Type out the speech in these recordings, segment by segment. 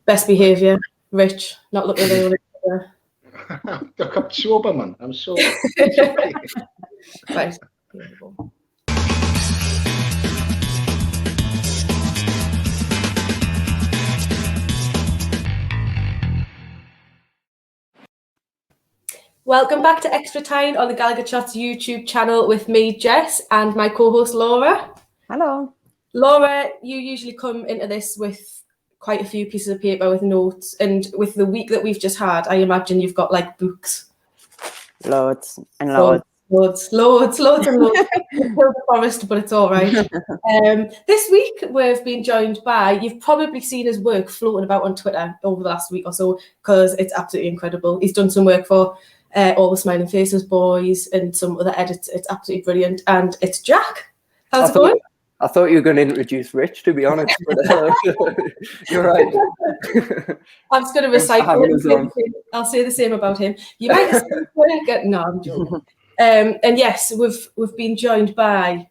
Best behaviour, Rich, not looking at anyone. Look, I'm sober, man. I'm sober. Right. Welcome back to ExtraTyne on the Gallagher Chats YouTube channel with me, Jess, and my co-host, Laura. Hello. Laura, you usually come into this with quite a few pieces of paper with notes, and with the week that we've just had, I imagine you've got like books. Loads and loads. Loads and loads. We killed the forest, but it's all right. This week, we've been joined by, you've probably seen his work floating about on Twitter over the last week or so, because it's absolutely incredible. He's done some work for All the Smiling Faces Boys and some other edits. It's absolutely brilliant. And it's Jack. How's it going? I thought you were going to introduce Rich, to be honest. But, you're right. I'm just going to recycle it. I'll say the same about him. You might have seen no, I'm joking. And yes, we've been joined by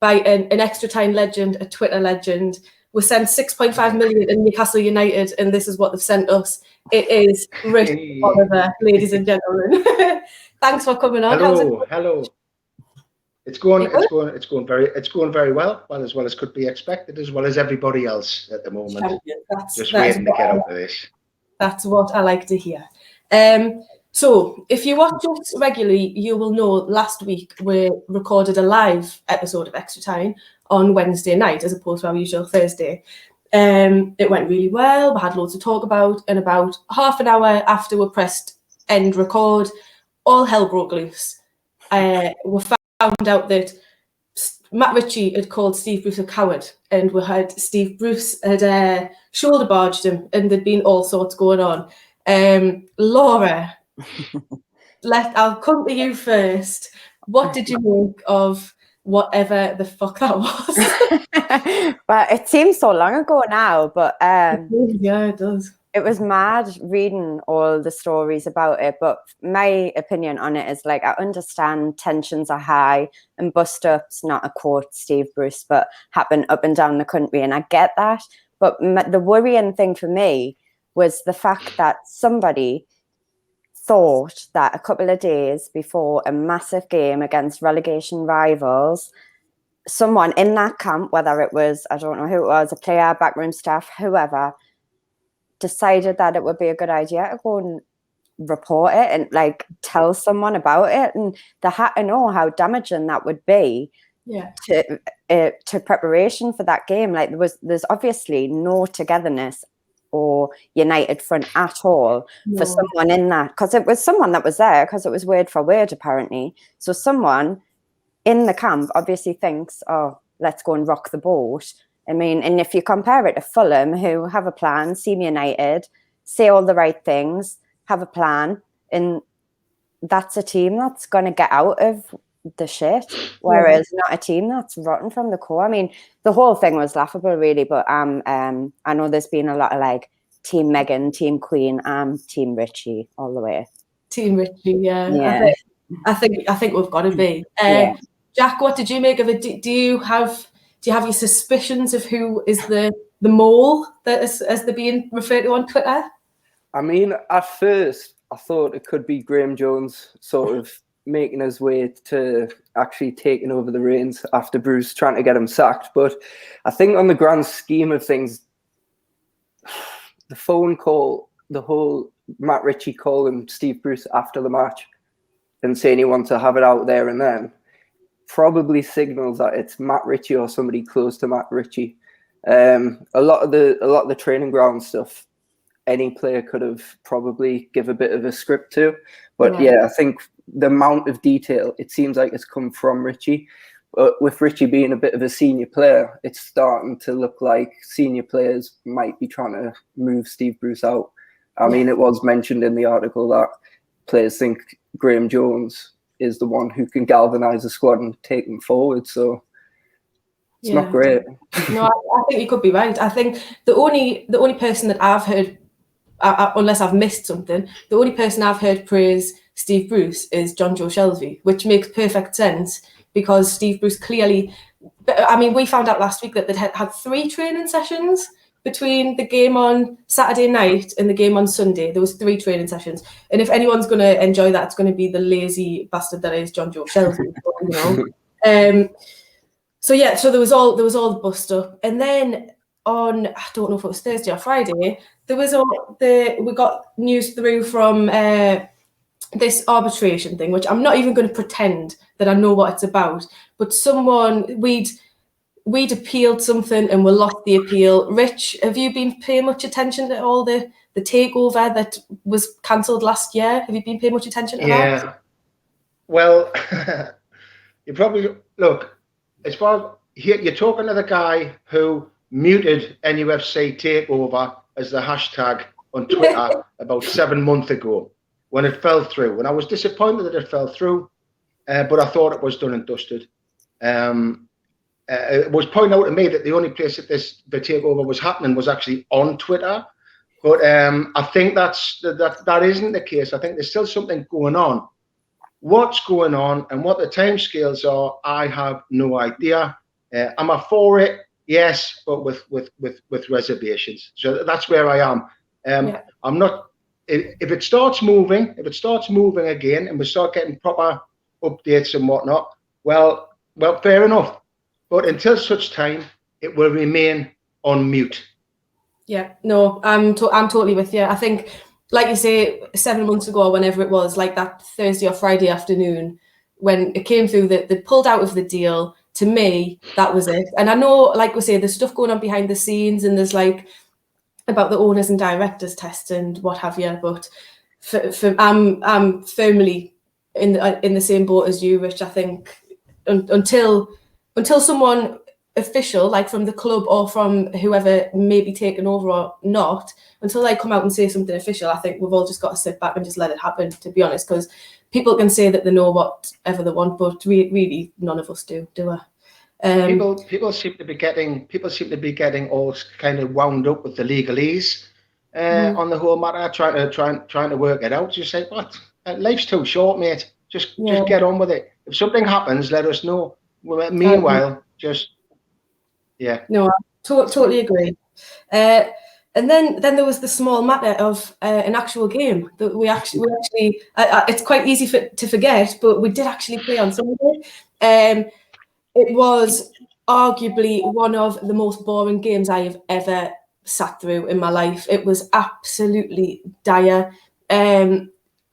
an ExtraTyne legend, a Twitter legend. We sent 6.5 million in Newcastle United, and this is what they've sent us. It is Rich Oliver, ladies and gentlemen. Thanks for coming on. Hello. It's going very well as could be expected, as well as everybody else at the moment. Just waiting to get out of this. That's what I like to hear. So if you watch us regularly, you will know last week we recorded a live episode of ExtraTyne on Wednesday night as opposed to our usual Thursday. It went really well. We had loads to talk about, and about half an hour after we pressed end record, all hell broke loose. We found out that Matt Ritchie had called Steve Bruce a coward, and we had Steve Bruce had shoulder barged him, and there'd been all sorts going on. Laura, I'll come to you first. What did you make of whatever the fuck that was? Well, it seems so long ago now, but yeah, it does. It was mad reading all the stories about it, but my opinion on it is like, I understand tensions are high and bust-ups, not a quote Steve Bruce, but happen up and down the country, and I get that. But the worrying thing for me was the fact that somebody thought that a couple of days before a massive game against relegation rivals, someone in that camp, whether it was, I don't know who it was, a player, backroom staff, whoever, decided that it would be a good idea to go and report it and like tell someone about it, and they had to know how damaging that would be to preparation for that game. Like there's obviously no togetherness or united front at all for someone in that, because it was someone that was there because it was word for word apparently. So someone in the camp obviously thinks, oh, let's go and rock the boat. I mean, and if you compare it to Fulham, who have a plan, seem united, say all the right things, have a plan, and that's a team that's going to get out of the shit, whereas not a team that's rotten from the core. I mean, the whole thing was laughable, really, but I know there's been a lot of like Team Meghan, Team Queen, Team Richie all the way. Team Richie, yeah. I think we've got to be. Jack, what did you make of it? Do you have your suspicions of who is the mole that is, as they're being referred to on Twitter? I mean, at first, I thought it could be Graham Jones sort of making his way to actually taking over the reins after Bruce trying to get him sacked. But I think on the grand scheme of things, the phone call, the whole Matt Ritchie calling Steve Bruce after the match and saying he wants to have it out there and then, probably signals that it's Matt Ritchie or somebody close to Matt Ritchie. A lot of the training ground stuff, any player could have probably give a bit of a script to. But I think the amount of detail, it seems like it's come from Ritchie. But with Ritchie being a bit of a senior player, it's starting to look like senior players might be trying to move Steve Bruce out. I mean, it was mentioned in the article that players think Graham Jones is the one who can galvanise the squad and take them forward. So it's not great. No, I think you could be right. I think the only person that I've heard, unless I've missed something, the only person I've heard praise Steve Bruce is John Joe Shelby, which makes perfect sense because Steve Bruce clearly, I mean, we found out last week that they'd had 3 training sessions between the game on Saturday night and the game on Sunday. There was 3 training sessions, and if anyone's going to enjoy that, it's going to be the lazy bastard that is John Joe Shelby. So yeah, so there was all the bust up, and then on, I don't know if it was Thursday or Friday, we got news through from this arbitration thing, which I'm not even going to pretend that I know what it's about, but we'd appealed something and we lost the appeal. Rich, have you been paying much attention to all the takeover that was cancelled last year? Have you been paying much attention to that? Yeah. Well, you probably, look, as far as you're talking to the guy who muted NUFC takeover as the hashtag on Twitter about 7 months ago when it fell through. And I was disappointed that it fell through, but I thought it was done and dusted. It was pointed out to me that the only place that the takeover was happening was actually on Twitter. But I think that isn't the case. I think there's still something going on. What's going on and what the timescales are, I have no idea. Am I for it? Yes, but with reservations. So that's where I am. I'm not. If it starts moving again, and we start getting proper updates and whatnot, well, fair enough. But until such time, it will remain on mute. Yeah, no, I'm totally with you. I think, like you say, 7 months ago, or whenever it was, like that Thursday or Friday afternoon, when it came through that they pulled out of the deal, to me, that was it. And I know, like we say, there's stuff going on behind the scenes, and there's like about the owners and directors test and what have you. But I'm firmly in the same boat as you, Rich. I think until someone official, like from the club or from whoever may be taken over or not, until they come out and say something official, I think we've all just got to sit back and just let it happen, to be honest, because people can say that they know whatever they want, but really none of us do we? People seem to be getting all kind of wound up with the legalese on the whole matter, trying to work it out. You say, what? Life's too short, mate. Just get on with it. If something happens, let us know. Meanwhile, No, I totally agree. And then there was the small matter of an actual game that we actually it's quite easy to forget, but we did actually play on Sunday. It was arguably one of the most boring games I have ever sat through in my life. It was absolutely dire.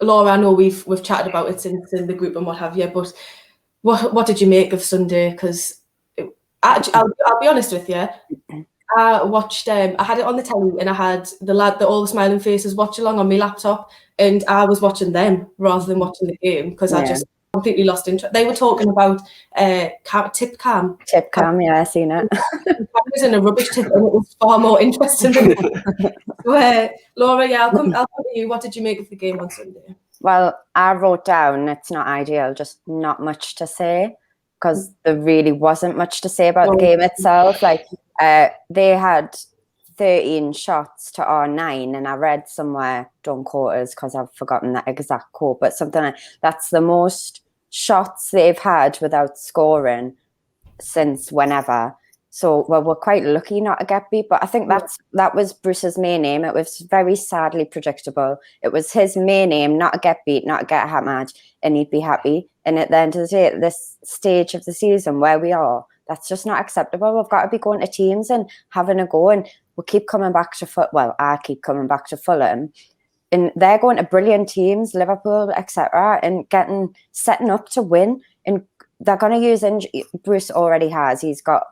Laura, I know we've chatted about it since in the group and what have you, but what did you make of Sunday? Because I'll be honest with you, I watched. I had it on the telly, and I had the All the Smiling Faces watch along on my laptop, and I was watching them rather than watching the game because I just completely lost interest. They were talking about tip cam. Tip cam, yeah, I seen it. I was in a rubbish tip, and it was far more interesting. So, Laura, I'll come to you. What did you make of the game on Sunday? Well, I wrote down it's not ideal, just not much to say, because there really wasn't much to say about the game itself. Like they had 13 shots to our 9, and I read somewhere, don't quote us because I've forgotten that exact quote, but something like that's the most shots they've had without scoring since whenever. So we're quite lucky not to get beat, but I think that was Bruce's main aim. It was very sadly predictable. It was his main aim, not to get beat, not to get hammered, and he'd be happy. And at the end of the day, at this stage of the season where we are, that's just not acceptable. We've got to be going to teams and having a go, and we keep coming back to I keep coming back to Fulham, and they're going to brilliant teams, Liverpool, etc., and setting up to win. And they're going to use Bruce already has. He's got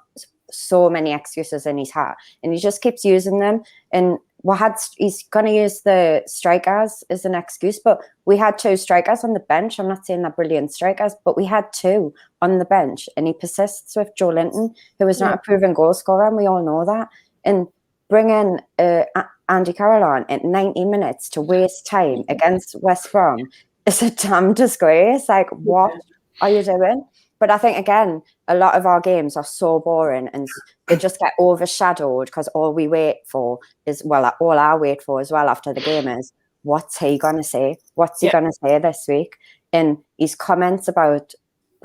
so many excuses in his hat, and he just keeps using them. And he's going to use the strikers as an excuse, but we had 2 strikers on the bench. I'm not saying they're brilliant strikers, but we had 2 on the bench, and he persists with Joe Linton, who is not a proven goal scorer, and we all know that. And bringing Andy Carroll on at 90 minutes to waste time against West Brom is a damn disgrace. Like, what are you doing? But I think, again, a lot of our games are so boring, and they just get overshadowed because all we wait for is, all I wait for as well after the game is, what's he going to say? What's he going to say this week? And his comments about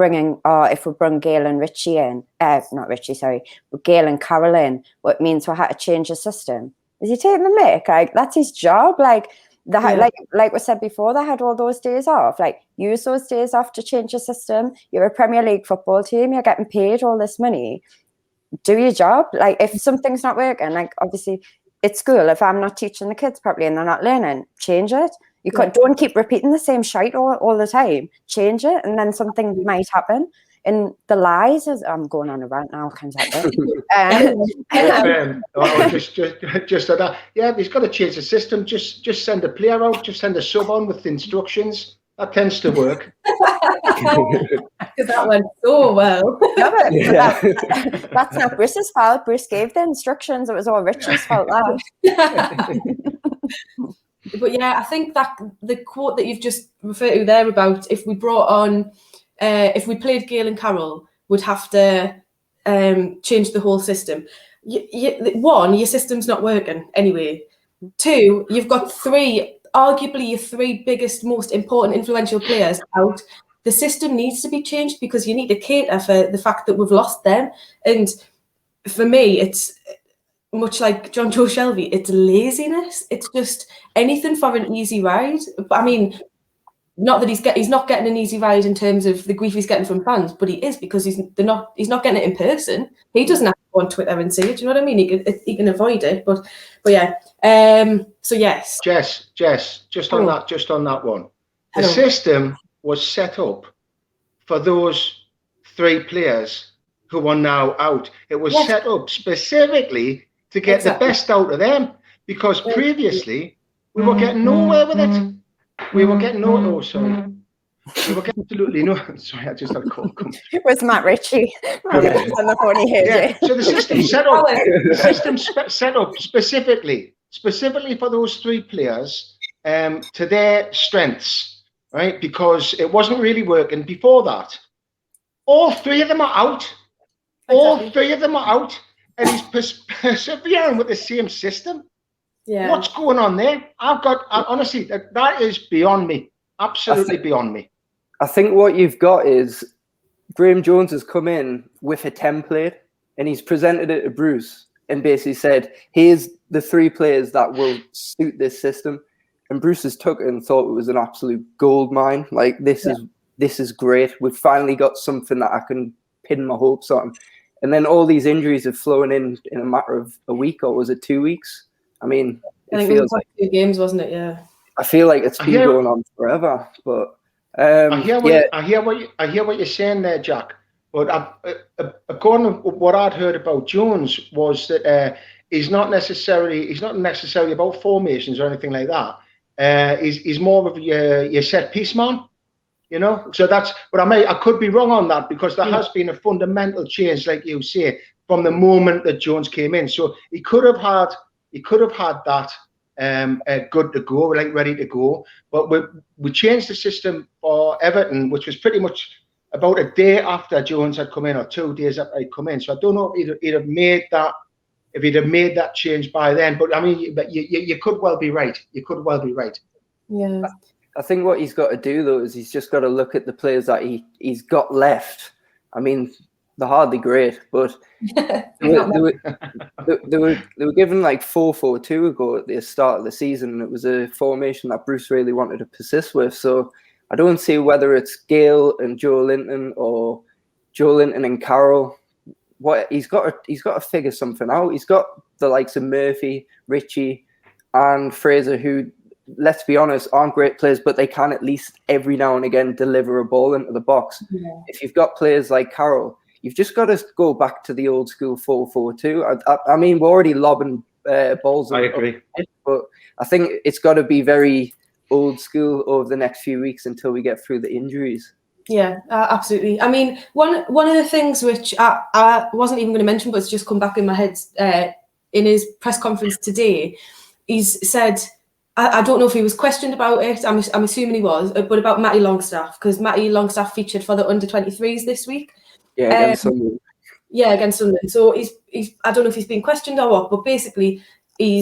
if we bring Gail and Richie in, not Richie, sorry, Gail and Carol in, what means we had to change the system. Is he taking the mick? Like, that's his job. Like, like we said before, they had all those days off. Like, use those days off to change the system. You're a Premier League football team. You're getting paid all this money. Do your job. Like, if something's not working, like, obviously, it's school. If I'm not teaching the kids properly and they're not learning, change it. You don't keep repeating the same shite all the time. Change it, and then something might happen. And the lies, I'm going on a rant now, comes out there. Just that. Yeah, he's got to change the system. Just send a player out. Just send a sub on with instructions. That tends to work. Because that went so well. That's not Bruce's fault. Bruce gave the instructions. It was all Richie's fault. But yeah, I think that the quote that you've just referred to there about if we brought on, if we played Gail and Carol, would have to change the whole system. One, your system's not working anyway. Two, you've got arguably your three biggest, most important, influential players out. The system needs to be changed because you need to cater for the fact that we've lost them. And for me, it's much like John Joe Shelby, it's laziness. It's just anything for an easy ride. But I mean, not that he's not getting an easy ride in terms of the grief he's getting from fans, but he is because he's not getting it in person. He doesn't have to go on Twitter and say it. Do you know what I mean? He can avoid it. But yeah. So yes. Jess, just on that one. The system was set up for those three players who are now out. It was set up specifically to get the best out of them, because previously we were getting nowhere with it. We were getting We were getting absolutely no. Sorry, I just had a call come. It was Matt Ritchie on the phone. So the system set up specifically for those three players to their strengths, right? Because it wasn't really working before that. All three of them are out. All three of them are out. And he's persevering with the same system. Yeah. What's going on there? Honestly, that is beyond me. Absolutely beyond me. I think what you've got is Graham Jones has come in with a template and he's presented it to Bruce and basically said, here's the three players that will suit this system. And Bruce has took it and thought it was an absolute gold mine. Like, this is great. We've finally got something that I can pin my hopes on. And then all these injuries have flown in a matter of a week, or was it 2 weeks? I mean, I think it feels like 2 games, wasn't it? Yeah. I feel like it's been going on forever. But I hear what you're saying there, Jack. But according to what I'd heard about Jones was that he's not necessarily about formations or anything like that. He's more of your set piece man. You know, so that's what I could be wrong on that, because there has been a fundamental change, like you say, from the moment that Jones came in. So he could have had that good to go, like ready to go. But we changed the system for Everton, which was pretty much about a day after Jones had come in, or 2 days after he'd come in. So I don't know if he'd have made that change by then. But I mean, you could well be right. You could well be right. Yeah. I think what he's got to do, though, is he's just got to look at the players that he's got left. I mean, they're hardly great, but they were given like 4-4-2 ago at the start of the season, and it was a formation that Bruce really wanted to persist with. So I don't see whether it's Gail and Joe Linton or Joe Linton and Carroll. He's got to figure something out. He's got the likes of Murphy, Richie, and Fraser, who, let's be honest, aren't great players, but they can at least every now and again deliver a ball into the box. Yeah. If you've got players like Carroll, you've just got to go back to the old school 4-4-2. I mean, we're already lobbing balls. I agree. But I think it's got to be very old school over the next few weeks until we get through the injuries. Yeah, absolutely. I mean, one of the things which I wasn't even going to mention, but it's just come back in my head in his press conference today, he's said, I don't know if he was questioned about it. I'm assuming he was, but about Matty Longstaff, because Matty Longstaff featured for the under-23s this week. Yeah, against Sunderland. Yeah, against Sunderland. So he's I don't know if he's been questioned or what, but basically for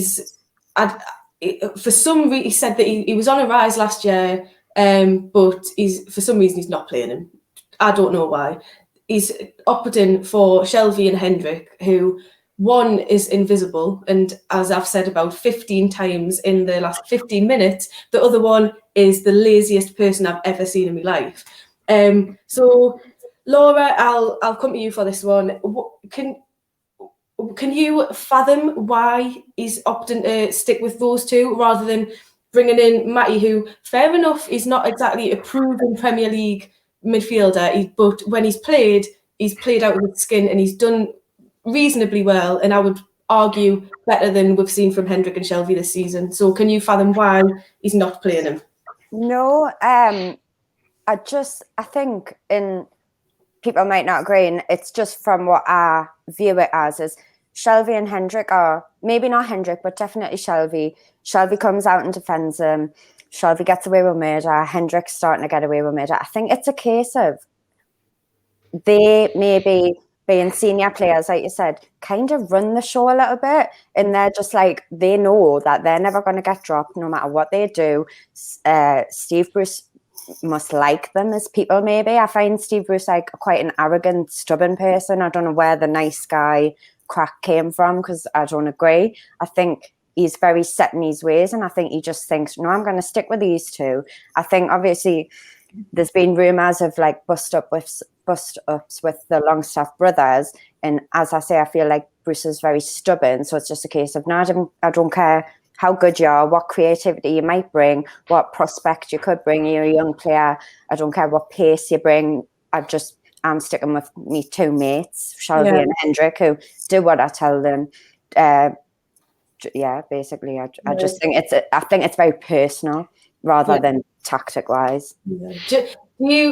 some reason he said that he was on a rise last year, but for some reason he's not playing him. I don't know why, he's opting for Shelvey and Hendrick, who one is invisible, and as I've said about 15 times in the last 15 minutes, the other one is the laziest person I've ever seen in my life. So Laura, I'll come to you for this one. Can you fathom why he's opting to stick with those two rather than bringing in Matty, who, fair enough, is not exactly a proven Premier League midfielder, but when he's played out of his skin and he's done reasonably well, and I would argue better than we've seen from Hendrick and Shelvey this season. So can you fathom why he's not playing him? No, I think people might not agree, and it's just from what I view it as is Shelvey and Hendrick are, maybe not Hendrick, but definitely Shelvey. Shelvey comes out and defends him. Shelvey gets away with murder. Hendrick's starting to get away with murder. I think it's a case of they maybe, being senior players, like you said, kind of run the show a little bit, and they're just like, they know that they're never going to get dropped no matter what they do. Steve Bruce must like them as people, maybe. I find Steve Bruce like quite an arrogant, stubborn person. I don't know where the nice guy crack came from, because I don't agree. I think he's very set in his ways, and I think he just thinks, no, I'm going to stick with these two. I think obviously there's been rumours of like bust-ups with the Longstaff brothers, and as I say, I feel like Bruce is very stubborn, so it's just a case of, no, I don't care how good you are, what creativity you might bring, what prospect you could bring. You're a young player. I don't care what pace you bring. I'm sticking with me two mates, Shelvey and Hendrick, who do what I tell them. Basically, I just think it's very personal rather than tactic wise.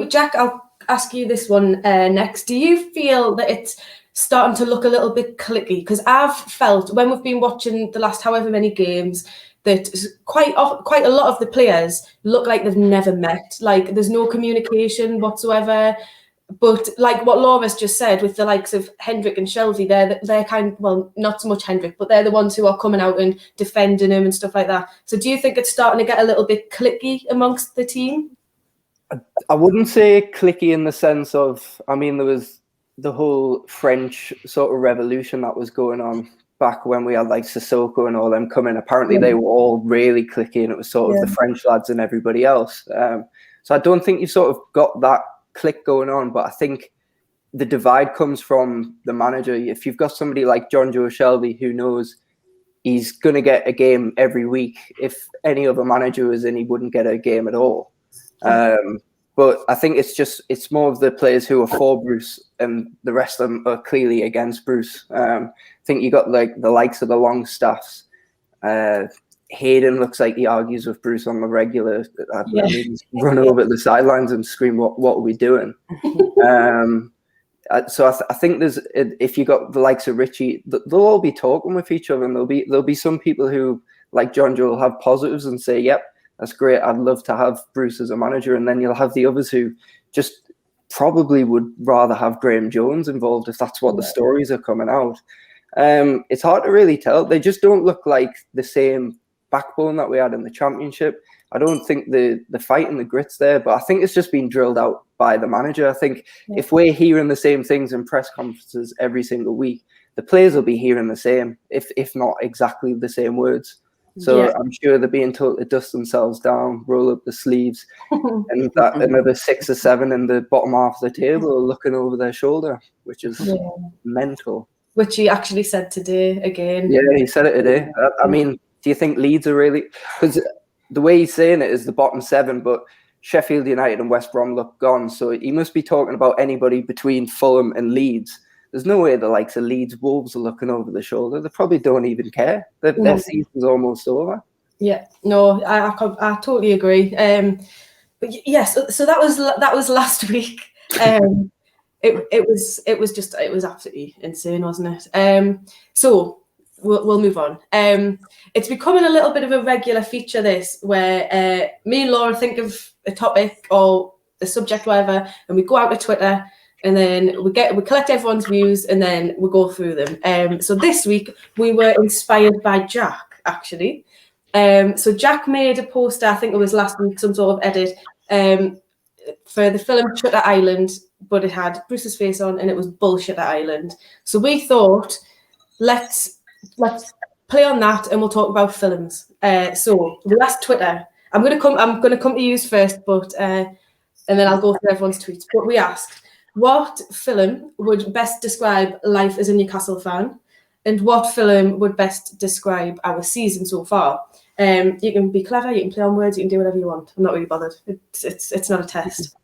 Jack, I'll ask you this one next. Do you feel that it's starting to look a little bit clicky? Because I've felt when we've been watching the last however many games that quite a lot of the players look like they've never met. Like there's no communication whatsoever. But like what Laura's just said, with the likes of Hendrick and Shelvey, they're kind, well, not so much Hendrick, but they're the ones who are coming out and defending him and stuff like that. So do you think it's starting to get a little bit clicky amongst the team? I wouldn't say clicky in the sense of, I mean, there was the whole French sort of revolution that was going on back when we had like Sissoko and all them coming. Apparently they were all really clicky, and it was sort of the French lads and everybody else. So I don't think you've sort of got that click going on, but I think the divide comes from the manager. If you've got somebody like John Joe Shelvey who knows he's going to get a game every week, if any other manager was in, he wouldn't get a game at all. But I think it's more of the players who are for Bruce, and the rest of them are clearly against Bruce. I think you got like the likes of the Longstaffs. Hayden looks like he argues with Bruce on the regular. I mean, run over the sidelines and scream, "What are we doing?" So I think if you got the likes of Richie, they'll all be talking with each other, and there'll be some people who, like John Joe, will have positives and say, "Yep, that's great. I'd love to have Bruce as a manager," and then you'll have the others who just probably would rather have Graham Jones involved if that's what the stories are coming out. It's hard to really tell. They just don't look like the same backbone that we had in the Championship. I don't think the fight and the grit's there, but I think it's just been drilled out by the manager. I think if we're hearing the same things in press conferences every single week, the players will be hearing the same, if not exactly the same words. So I'm sure they're being told to dust themselves down, roll up the sleeves, and that another 6 or 7 in the bottom half of the table are looking over their shoulder, which is mental. Which he actually said today again. Yeah, he said it today. I mean, do you think Leeds are really... Because the way he's saying it is the bottom 7, but Sheffield United and West Brom look gone. So he must be talking about anybody between Fulham and Leeds. There's no way the likes of Leeds Wolves are looking over the shoulder. They probably don't even care. Their season's almost over. Yeah, no, I totally agree. But yes, so that was last week. It was absolutely insane, wasn't it? So we'll move on. It's becoming a little bit of a regular feature, this, where me and Laura think of a topic or a subject, whatever, and we go out to Twitter, and then we collect everyone's views, and then we go through them. So this week we were inspired by Jack, actually. So Jack made a poster, I think it was last week, some sort of edit, for the film Shutter Island, but it had Bruce's face on and it was Bullshitter Island. So we thought, let's play on that and we'll talk about films. So we asked Twitter. I'm gonna come to you first, but and then I'll go through everyone's tweets. But we asked, what film would best describe life as a Newcastle fan, and what film would best describe our season so far? You can be clever, you can play on words, you can do whatever you want. I'm not really bothered. It's not a test.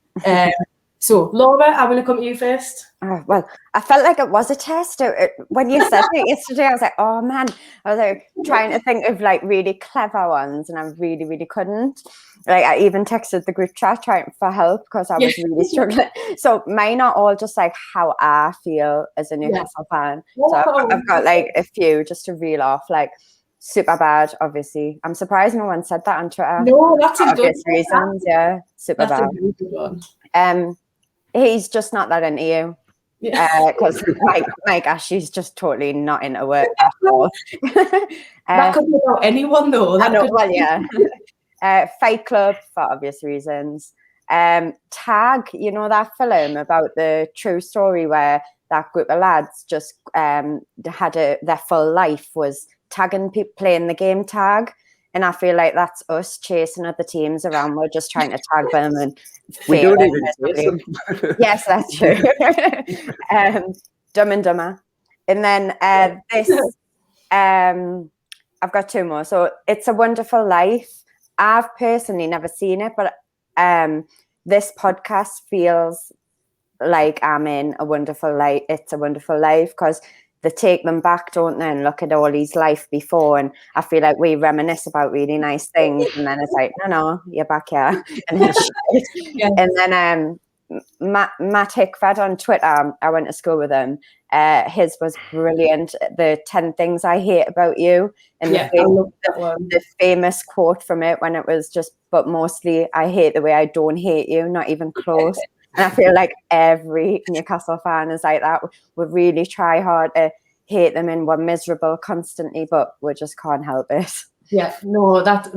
So, Laura, I'm going to come to you first. Oh, well, I felt like it was a test. When you said it yesterday, I was like, oh, man. I was like trying to think of like really clever ones, and I really, really couldn't. Like, I even texted the group chat trying for help because I was really struggling. So mine are all just like how I feel as a Newcastle fan. So I've got like a few just to reel off, like Superbad, obviously. I'm surprised no one said that on Twitter. No, that's a good reasons. Yeah, Superbad. That's a really good one. He's just not that into you. Because Mike Ashley's just totally not into work at all. That could be about anyone though. Fight Club for obvious reasons. Tag, you know that film about the true story where that group of lads just had their full life was tagging people, playing the game tag. And I feel like that's us chasing other teams around. We're just trying to tag them and we don't even chase them. Yes, that's true. Dumb and Dumber. And then I've got two more. So It's a Wonderful Life. I've personally never seen it, but this podcast feels like I'm in a wonderful life. It's a Wonderful Life because they take them back, don't they, and look at all his life before. And I feel like we reminisce about really nice things. And then it's like, no, you're back here. And then Matt Hickford on Twitter, I went to school with him. His was brilliant. The 10 Things I Hate About You. And the famous quote from it when it was just, but mostly, I hate the way I don't hate you, not even close. And I feel like every Newcastle fan is like that. We really try hard to hate them and we're miserable constantly, but we just can't help it. Yeah, no, that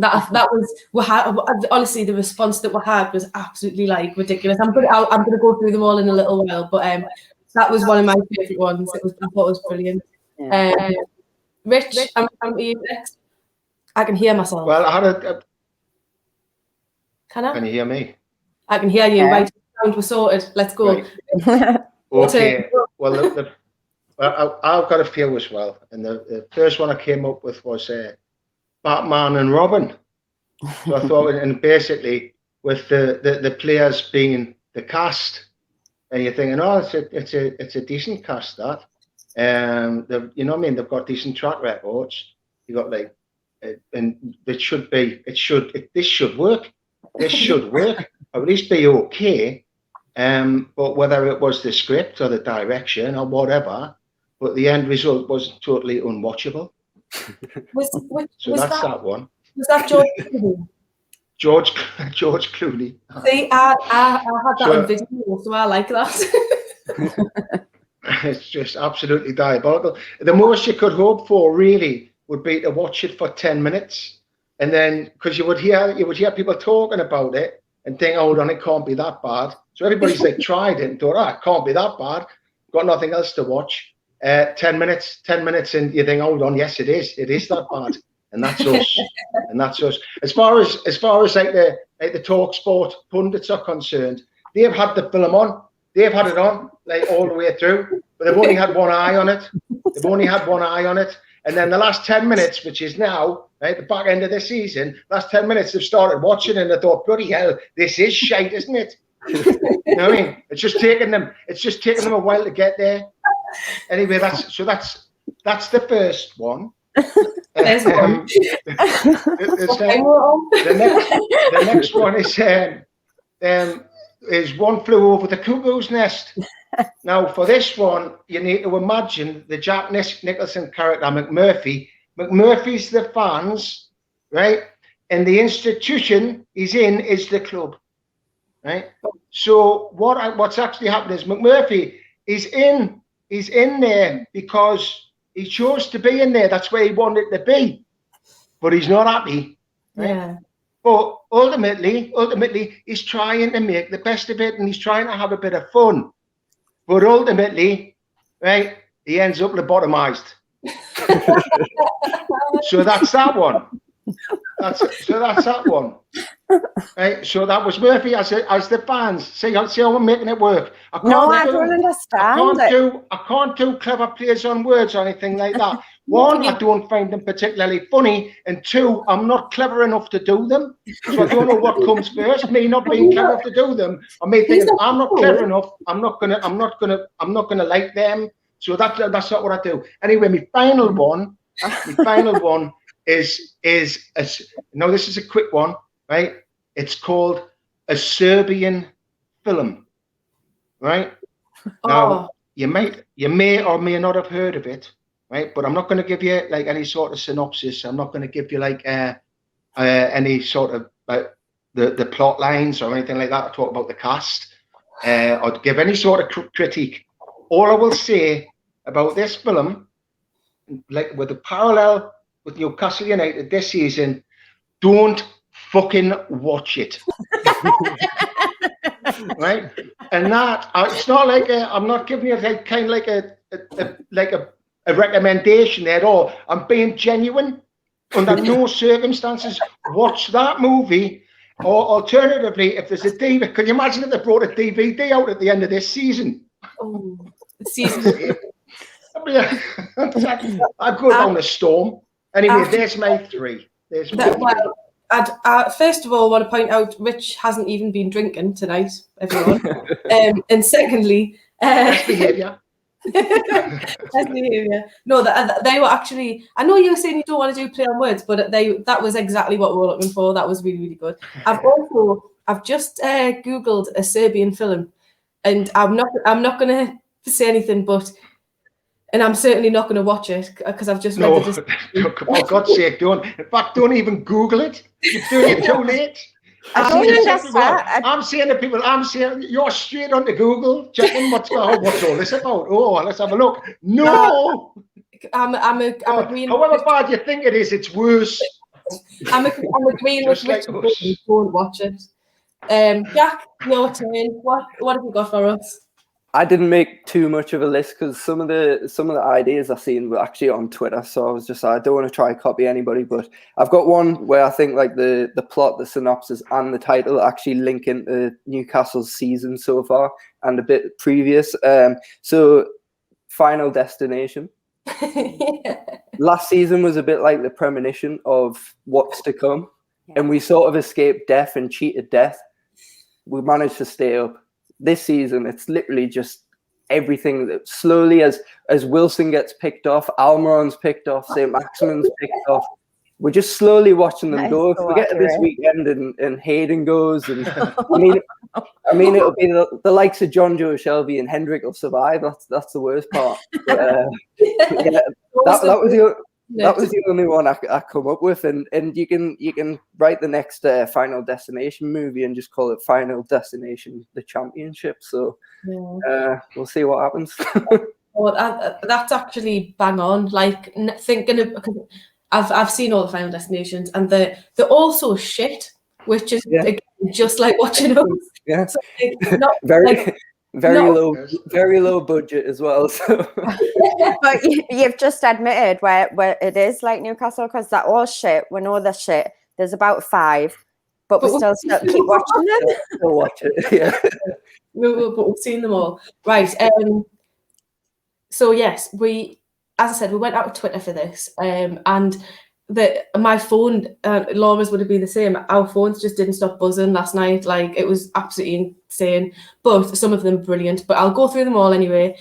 was honestly the response that we had was absolutely like ridiculous. I'm gonna go through them all in a little while, but that was one of my favourite ones. I thought it was brilliant. Yeah. Rich, I'm to you next. I can hear myself. Well, I had a. Can you hear me? I can hear you. Yeah. Right. We're sorted. Let's go. Right. Okay. Well, I've got a few as well, and the first one I came up with was Batman and Robin. So I thought, and basically with the players being the cast, and you're thinking, oh, it's a decent cast that. You know what I mean? They've got decent track records. You got like, and this should work. This should work, or at least be okay. But whether it was the script or the direction or whatever, but the end result was totally unwatchable. So that's that one. Was that George Clooney? George Clooney. See, I had that on video, so I like that. It's just absolutely diabolical. The most you could hope for really would be to watch it for 10 minutes, and then because you would hear people talking about it and think, hold on, it can't be that bad. So everybody's like tried it and thought, it can't be that bad. Got nothing else to watch. 10 minutes, and you think, hold on, yes, it is that bad, and that's us. As far as like the talk sport pundits are concerned, they've had the film on, they've had it on like all the way through, but they've only had one eye on it. And then the last 10 minutes, which is now, right, the back end of the season, last 10 minutes they've started watching and they thought, bloody hell, this is shite, isn't it? You know what I mean? It's just taking them a while to get there. Anyway, that's the first one. There's one. The next one is One Flew Over the Cuckoo's Nest. Now, for this one, you need to imagine the Jack Nicholson character, McMurphy. McMurphy's the fans, right? And the institution he's in is the club, right? So what's actually happened is McMurphy is in there because he chose to be in there. That's where he wanted to be, but he's not happy. Right? Yeah. But ultimately, he's trying to make the best of it, and he's trying to have a bit of fun. But ultimately, right, he ends up lobotomized. So that's that one. That's that one. Right. So that was Murphy as the fans. See how I'm making it work. I don't understand. I can't do clever plays on words or anything like that. One, I don't find them particularly funny, and two, I'm not clever enough to do them. So I don't know what comes first, me not being clever enough to do them, or me thinking I'm not clever enough. I'm not gonna like them. So that's not what I do. Anyway, my final one is no, this is a quick one, right? It's called a Serbian film, right? Now you may or may not have heard of it, right? But I'm not going to give you like any sort of synopsis. I'm not going to give you like any sort of the plot lines or anything like that. I talk about the cast or give any sort of critique. All I will say about this film, like with the parallel with Newcastle United this season, don't fucking watch it. Right? And that it's not like I'm not giving you like kind of like a recommendation at all. I'm being genuine. Under no circumstances watch that movie. Or alternatively, if there's a DVD, can you imagine if they brought a DVD out at the end of this season? Oh, season. I'd go down a storm. Anyway, there's my three. Well, I'd first of all want to point out Rich hasn't even been drinking tonight, everyone. And secondly, best behaviour. Best behaviour. No, they were actually. I know you were saying you don't want to do play on words, but that was exactly what we were looking for. That was really, really good. I've just googled a Serbian film, and I'm not going to say anything, but. And I'm certainly not going to watch it because I've just read the for God's sake, don't. In fact, don't even Google it. You're doing it too late. I'm saying to people, you're straight onto Google, checking what's all this about. Oh, let's have a look. No! I'm agreeing. However bad you think it is, it's worse. I'm agreeing with Rich. Don't watch it. Jack, your turn. What have you got for us? I didn't make too much of a list because some of the ideas I've seen were actually on Twitter. So I was just I don't want to try and copy anybody, but I've got one where I think like the plot, the synopsis, and the title actually link into Newcastle's season so far and a bit previous. So Final Destination. Yeah. Last season was a bit like the premonition of what's to come, and we sort of escaped death and cheated death. We managed to stay up. This season, it's literally just everything that slowly as Wilson gets picked off, Almiron's picked off, St. Maximin's picked off. We're just slowly watching them go. If we get to this weekend and Hayden goes, and I mean, it'll be the likes of John Joe Shelby and Hendrick will survive. That's the worst part. But, that was the only one I come up with, and you can write the next Final Destination movie and just call it Final Destination: The Championship. So we'll see what happens. That's actually bang on. Like thinking of, because I've seen all the Final Destinations, and they're all so shit, which is again, just like watching them. Yeah, so, not, very low budget as well. So. But you've just admitted where it is like Newcastle, because they're all shit. We know they're shit. There's about 5, but we still keep watching them. Still watch it, yeah. But we've seen them all. Right. So yes, as I said, we went out to Twitter for this, and my phone, Laura's would have been the same. Our phones just didn't stop buzzing last night. Like, it was absolutely insane. But some of them brilliant. But I'll go through them all anyway.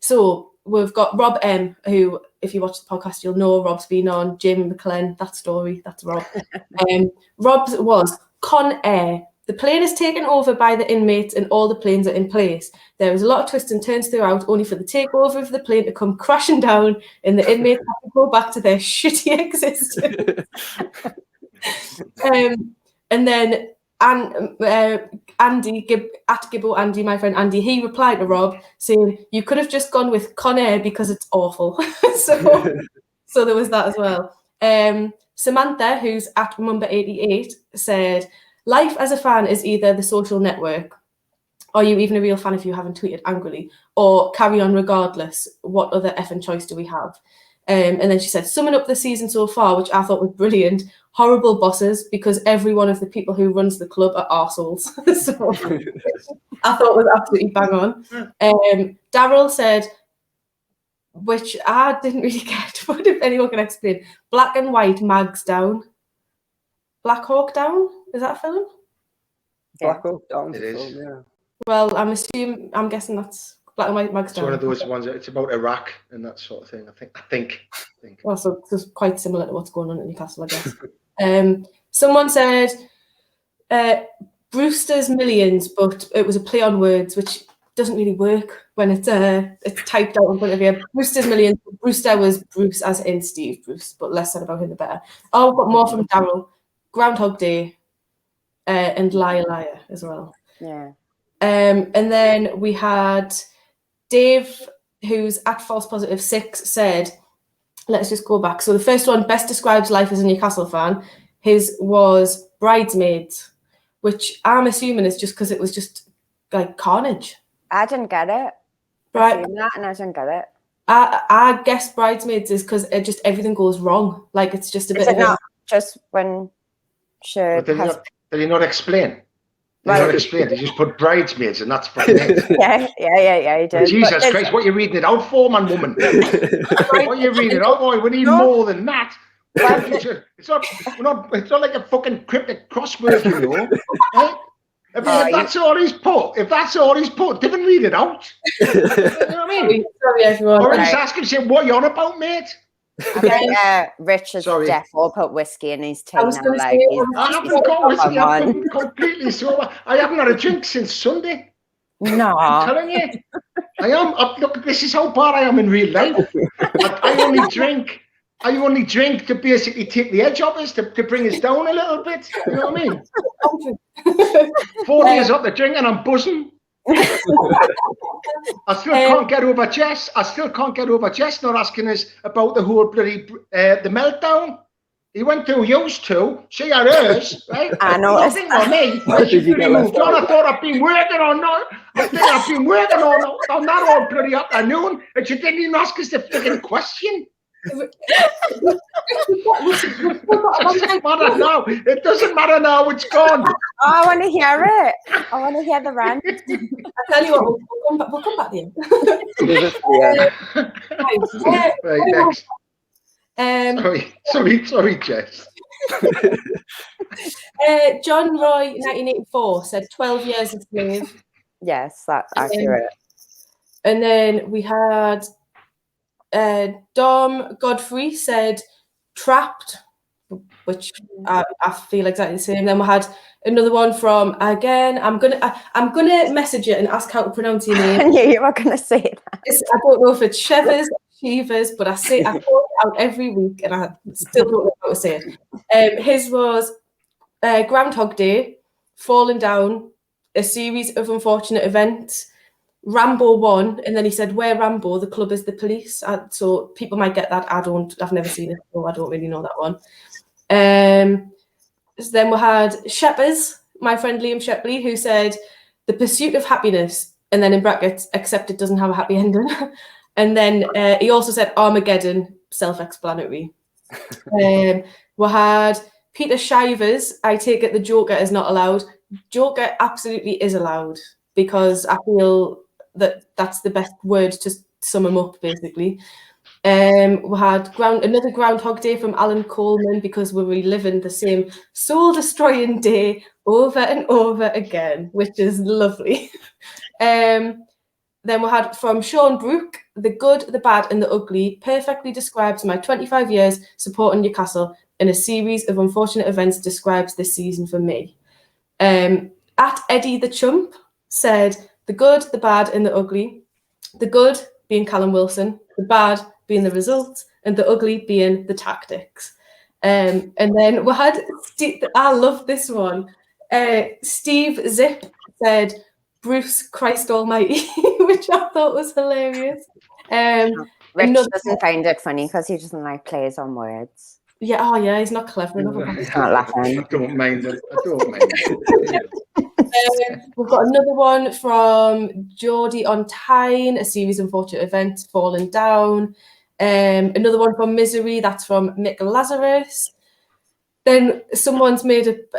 So we've got Rob M, who, if you watch the podcast, you'll know Rob's been on Jamie McClellan. That story, that's Rob. Rob's was Con Air. The plane is taken over by the inmates and all the planes are in place. There is a lot of twists and turns throughout, only for the takeover of the plane to come crashing down and the inmates have to go back to their shitty existence. And then Andy, at Gibbo Andy, my friend Andy, he replied to Rob saying, you could have just gone with Con Air because it's awful. So there was that as well. Samantha, who's at Mumba88, said, life as a fan is either The Social Network, are you even a real fan if you haven't tweeted angrily, or carry on regardless, what other effing choice do we have? And then she said, summing up the season so far, which I thought was brilliant, horrible bosses, because every one of the people who runs the club are arseholes. So I thought was absolutely bang on. Daryl said, which I didn't really get, but if anyone can explain, black and white mags down. Black Hawk Down? Is that a film? Black Hawk Down. It is. Film, yeah. Well, I'm guessing that's black and white mags It's down. one of those ones. It's about Iraq and that sort of thing. I think. Well, so it's quite similar to what's going on at Newcastle, I guess. Someone said Brewster's Millions, but it was a play on words, which doesn't really work when it's typed out in front of you. Brewster's Millions. Brewster was Bruce, as in Steve Bruce, but less said about him the better. Oh, but more from Daryl. Groundhog Day and Liar Liar as well. Yeah. And then we had Dave, who's at False Positive 6, said, let's just go back. So the first one, best describes life as a Newcastle fan. His was Bridesmaids, which I'm assuming is just because it was just like carnage. I didn't get it. Right. That and I didn't get it. I guess Bridesmaids is because it just everything goes wrong. Like it's just a bit. Is it not just when she Did he not explain? Did he not explain? He just put Bridesmaids and that's fucking it. Yeah, he did. Jesus Christ, what are you reading it out for, man, woman? What are you reading it out for? We need more than that. It's not like a fucking cryptic crossword, you know. Right? If that's all he's put, didn't read it out. You know what I mean? Sorry, everyone. Or he's asking, saying, what are you on about, mate? I think Richard's defo put whiskey in his tea now. Like, I haven't got whiskey, I've been completely sober. I haven't had a drink since Sunday. No. I'm telling you. I am. Look, this is how bad I am in real life. I only drink to basically take the edge off us, to bring us down a little bit. You know what I mean? 4 days up the drink and I'm buzzing. I still can't get over Jess. Not asking us about the whole bloody the meltdown. He went through yours too. She had hers, right? I know. Nothing on me. She bloody moved on. I thought I'd been working on that. On that all bloody afternoon, and she didn't even ask us the freaking question. It doesn't matter now. It's gone. Oh, I want to hear it. I want to hear the rant. I tell you what, we'll come back then. Right, next. Sorry, Jess. John Roy, 1984, said 12 years a slave. Yes, that's accurate. And then we had Dom Godfrey said trapped, which I feel exactly the same. Then we had another one from, again, I'm gonna message it and ask how to pronounce your name. I knew you were gonna say that. I don't know if it's Shevers, Shevers, but I call it out every week and I still don't know how to say it. His was Groundhog Day, Falling Down, a series of unfortunate events, Rambo 1, and then he said, where Rambo, the club is the police. So people might get that. I've never seen it, so I don't really know that one. So then we had Sheppers, my friend Liam Shepley, who said, the pursuit of happiness, and then in brackets, except it doesn't have a happy ending. And then he also said Armageddon, self-explanatory. We had Peter Shivers, I take it the Joker is not allowed. Joker absolutely is allowed, because I feel that that's the best word to sum him up, basically. We had another Groundhog Day from Alan Coleman, because we're reliving the same soul-destroying day over and over again, which is lovely. Then we had from Sean Brooke, the good, the bad and the ugly perfectly describes my 25 years supporting Newcastle, and a series of unfortunate events describes this season for me. At Eddie the Chump said, the good, the bad and the ugly. The good being Callum Wilson, the bad being the result, and the ugly being the tactics. And then we had, I love this one. Steve Zip said, Bruce Christ Almighty, which I thought was hilarious. Rich doesn't find it funny because he doesn't like plays on words. Yeah, oh yeah, he's not clever enough. He's not laughing. I don't mind it. I don't mind it. We've got another one from Geordie on Tyne, a series of unfortunate events falling down. Another one from Misery, that's from Mick Lazarus. Then someone's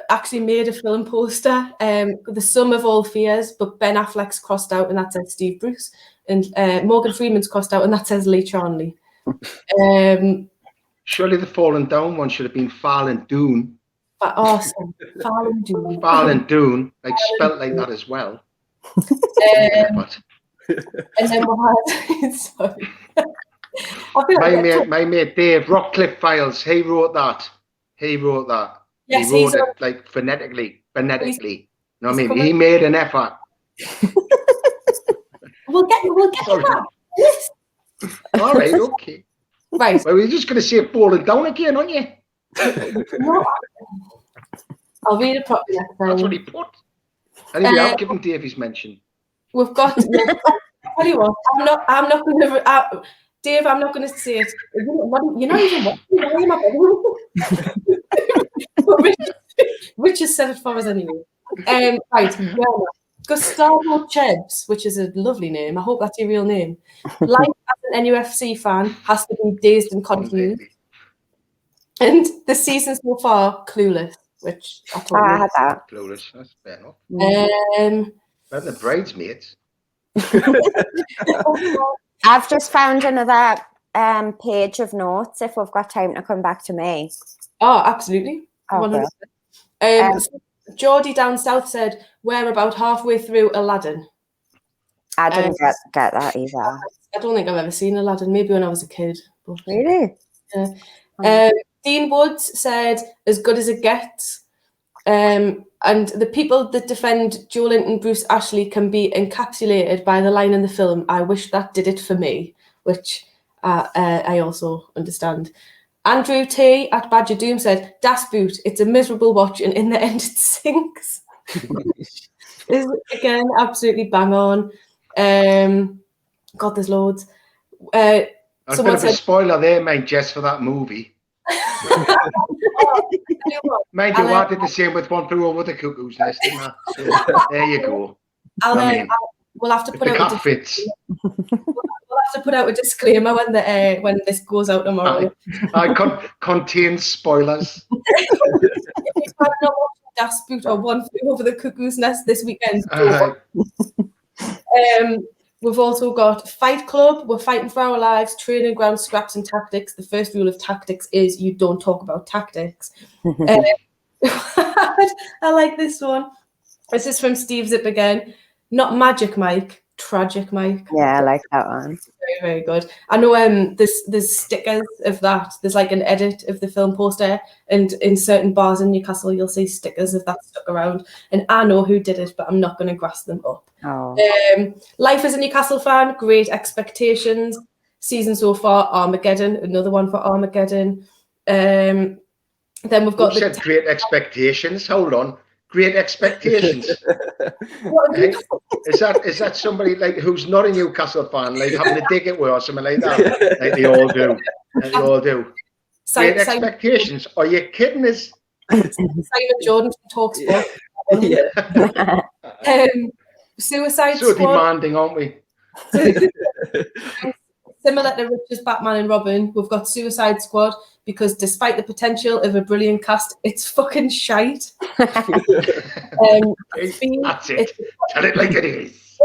actually made a film poster, The Sum of All Fears, but Ben Affleck's crossed out and that says Steve Bruce. And Morgan Freeman's crossed out and that says Lee Charnley. Surely the fallen down one should have been Fallen Dune. Awesome. Fallen Dune. Fallen Dune, like spelt like that as well. And then we had, sorry. My mate Dave, Rockcliffe Files, he wrote that. Yes, he wrote it like phonetically. You know what I mean? He made an effort. We'll get to that. Yes. All right, okay. Right. Well, we're just going to say falling down again, aren't you? No, I'll read it properly next time. That's what he put. Anyway, I'll give him Davey's mention. We've got. Tell you what, I'm not going to. Dave, I'm not going to say it. You're not even watching. Richard said it for us anyway. Right, well, Gustavo Chebs, which is a lovely name. I hope that's your real name. Life as an NUFC fan has to be dazed and confused. And the season so far, clueless, which I thought I had that. Clueless, that's fair enough. Better than the Bridesmaids. I've just found another page of notes if we've got time to come back to me. Oh, absolutely. Okay. Geordie down south said, we're about halfway through Aladdin. I didn't get that either. I don't think I've ever seen Aladdin, maybe when I was a kid. But, really? Dean Woods said, as good as it gets. And the people that defend Joe Linton, Bruce Ashley can be encapsulated by the line in the film, I wish that did it for me, which I also understand. Andrew T at Badger Doom said, Das Boot, it's a miserable watch and in the end it sinks. Is again absolutely bang on. God, there's loads. A bit of a spoiler there, mate, Jess, for that movie. Mind you, I did the same with One Flew Over the Cuckoo's Nest, didn't I? So, there you go. We'll have to put out We'll have to put out a disclaimer when this goes out tomorrow. I contains spoilers. If you've not watched Das Boot or One Flew Over the Cuckoo's Nest this weekend, we've also got Fight Club. We're fighting for our lives. Training ground, scraps, and tactics. The first rule of tactics is you don't talk about tactics. I like this one. This is from Steve Zip again. Not Magic Mike, Tragic Mike. Yeah, I like that one. Very, very good. I know there's stickers of that. There's like an edit of the film poster, and in certain bars in Newcastle, you'll see stickers of that stuck around. And I know who did it, but I'm not going to grass them up. Oh. Life as a Newcastle fan, Great Expectations. Season so far, Armageddon. Another one for Armageddon. Then we've got Great Expectations. Hold on. Great Expectations. Is that somebody like who's not a Newcastle fan, like having a dig at or something like that? Like they all do. Great Expectations. Are you kidding us? Simon Jordan from Talksport. Suicide so Squad. Demanding, aren't we? Similar to Richard's Batman and Robin, we've got Suicide Squad because despite the potential of a brilliant cast, it's fucking shite. That's it. Tell it like it is.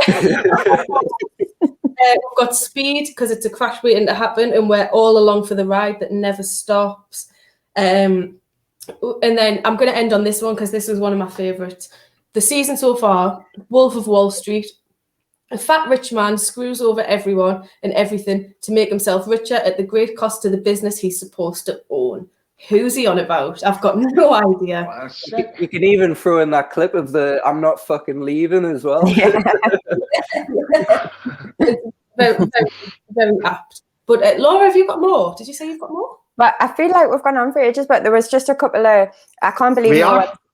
We've got Speed because it's a crash waiting to happen and we're all along for the ride that never stops. And then I'm going to end on this one because this was one of my favourites. The season so far, Wolf of Wall Street. A fat rich man screws over everyone and everything to make himself richer at the great cost to the business he's supposed to own. Who's he on about? I've got no idea. You can even throw in that clip of the I'm not fucking leaving as well. Yeah. very, very, very apt. But Laura, have you got more? Did you say you've got more? But I feel like we've gone on for ages, but there was just a couple of, I can't believe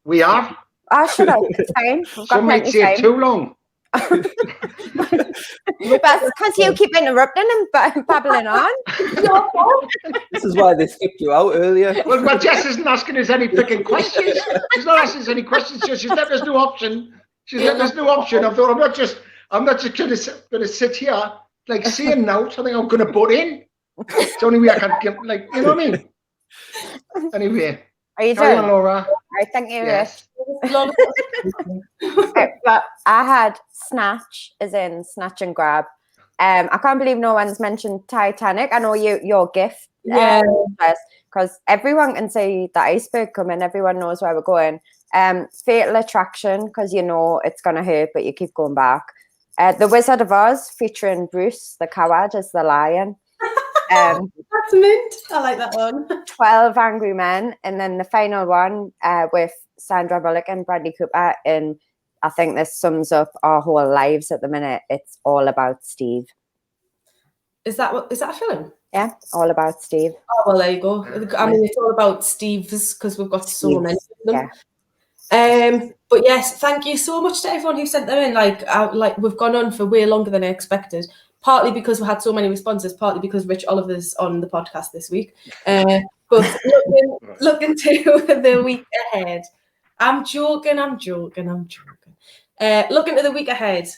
we have. Oh, should I? It's fine. Some might say too long. Because you keep interrupting and babbling on. This is why they skipped you out earlier. Well, Jess isn't asking us any freaking questions. She's not asking us any questions. She's letting us no option. She's letting us no option. I thought I'm not just going to sit here like saying now. I think I'm going to butt in. It's the only way I can get, like, you know what I mean? Anyway, Are you carry done? on, Laura. Right, thank you, Yes. But I had snatch, as in snatch and grab. I can't believe no one's mentioned Titanic. I know your gift. Yeah. Because everyone can see the iceberg coming. Everyone knows where we're going. Fatal Attraction, because you know it's going to hurt, but you keep going back. The Wizard of Oz, featuring Bruce the coward as the lion. That's mint. I like that one. 12 Angry Men, and then the final one with Sandra Bullock and Bradley Cooper. And I think this sums up our whole lives at the minute. It's all about Steve. Is that a film? Yeah, all about Steve. Oh, well, there you go. I mean, it's all about Steves because we've got so many of them. Yeah. But yes, thank you so much to everyone who sent them in. Like we've gone on for way longer than I expected. Partly because we had so many responses, partly because Rich Oliver's on the podcast this week. But looking to the week ahead, I'm joking. Looking to the week ahead,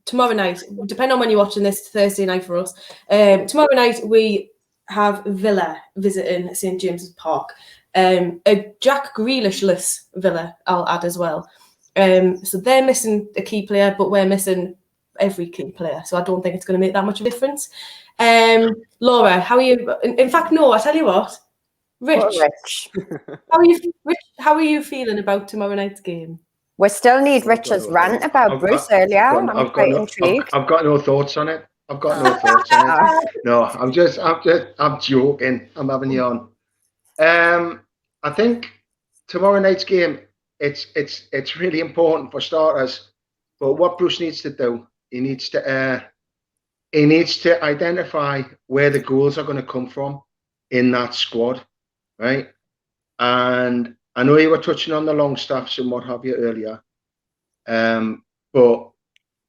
tomorrow night, depending on when you're watching this, Thursday night for us. Tomorrow night we have Villa visiting St James's Park. A Jack Grealish-less Villa, I'll add as well. So they're missing a key player, but we're missing every key player. So I don't think it's going to make that much of a difference. Laura, how are you? In fact, no, I tell you what. Rich. How are you feeling about tomorrow night's game? We still need Richard's rant about Bruce earlier. I'm quite intrigued. I've got no thoughts on it. No, I'm joking. I'm having you on. I think tomorrow night's game, it's really important for starters. But what Bruce needs to do, he needs to identify where the goals are going to come from in that squad, right? And I know you were touching on the long staffs and what have you earlier, but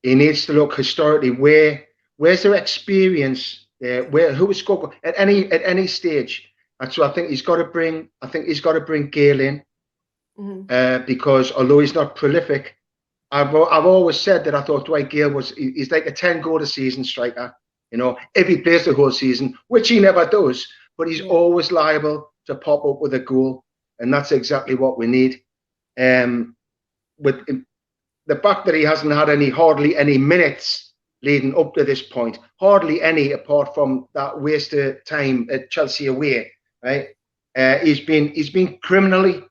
he needs to look historically where's their experience there, who has scored at any stage. And so I think he's got to bring Gale in, because although he's not prolific, I've always said that I thought Dwight Gale he's like a 10-goal a season striker, you know, if he plays the whole season, which he never does, but he's always liable to pop up with a goal, and that's exactly what we need. With the fact that he hasn't had hardly any minutes leading up to this point, hardly any apart from that waste of time at Chelsea away, right? He's been criminally